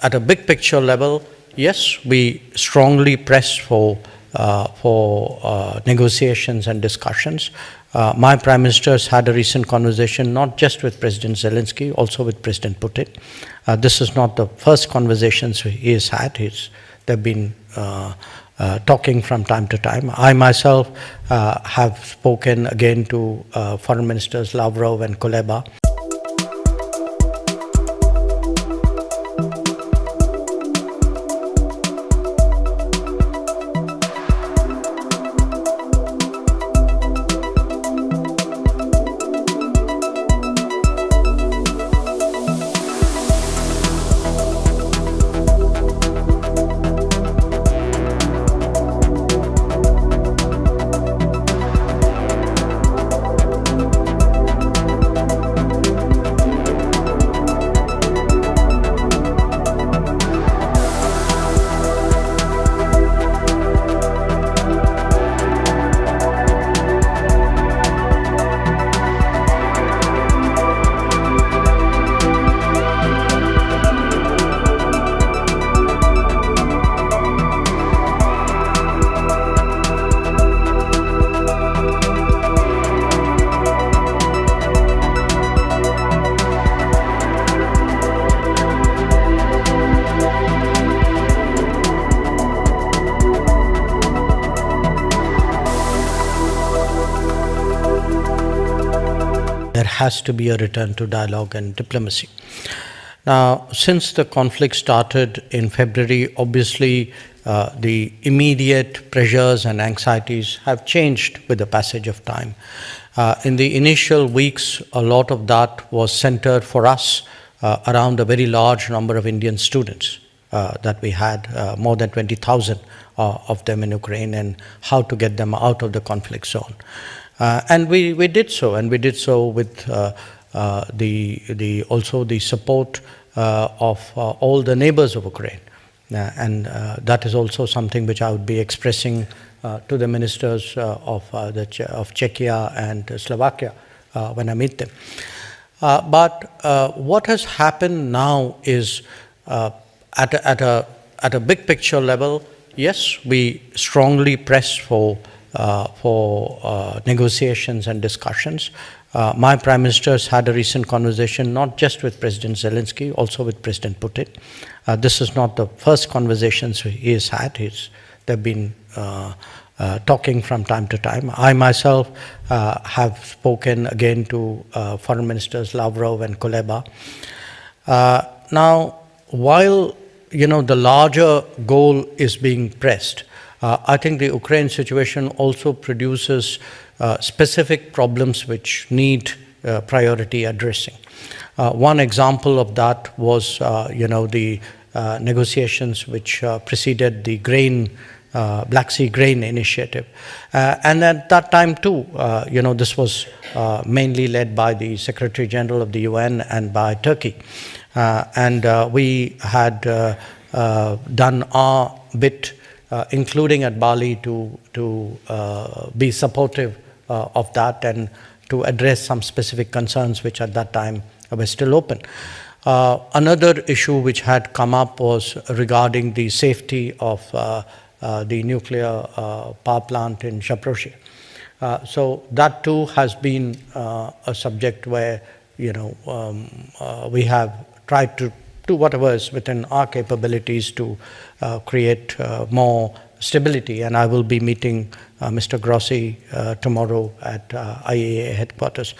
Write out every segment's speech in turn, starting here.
at a big picture level, yes, we strongly press for negotiations and discussions. My Prime Minister has had a recent conversation not just with President Zelensky, also with President Putin. This is not the first conversations he has had. They've been talking from time to time. I myself have spoken again to Foreign Ministers Lavrov and Kuleba. There has to be a return to dialogue and diplomacy. Now, since the conflict started in February, obviously the immediate pressures and anxieties have changed with the passage of time. In the initial weeks, a lot of that was centered for us around a very large number of Indian students that we had, more than 20,000 of them in Ukraine, and how to get them out of the conflict zone. And we did so, and we did so with also the support of all the neighbors of Ukraine. And that is also something which I would be expressing to the ministers of Czechia and Slovakia when I meet them. But what has happened now is at a big picture level, yes, we strongly press for negotiations and discussions. My Prime Minister has had a recent conversation not just with President Zelensky, also with President Putin. This is not the first conversations he has had. They've been talking from time to time. I myself have spoken again to Foreign Ministers Lavrov and Kuleba. Now, while the larger goal is being pressed, I think the Ukraine situation also produces specific problems which need priority addressing. One example of that was, the negotiations which preceded the Black Sea grain initiative. And at that time too, this was mainly led by the Secretary General of the UN and by Turkey. And we had done our bit, including at Bali, to be supportive of that and to address some specific concerns which at that time were still open. Another issue which had come up was regarding the safety of the nuclear power plant in Zaporizhzhia. So that too has been a subject where we have tried to do whatever is within our capabilities to create more stability. And I will be meeting Mr. Grossi tomorrow at IAEA headquarters.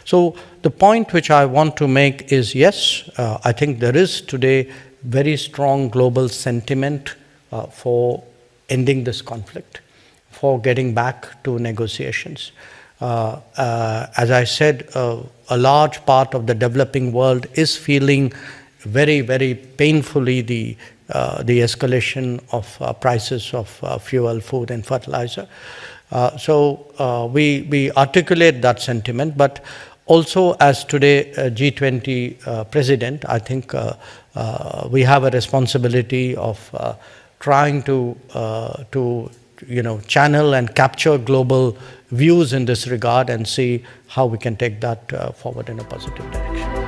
So the point which I want to make is, yes, I think there is today very strong global sentiment for ending this conflict, for getting back to negotiations. As I said, a large part of the developing world is feeling very, very painfully the escalation of prices of fuel, food and fertilizer. So we articulate that sentiment, but also as today G20 president, I think we have a responsibility of trying to channel and capture global views in this regard and see how we can take that forward in a positive direction.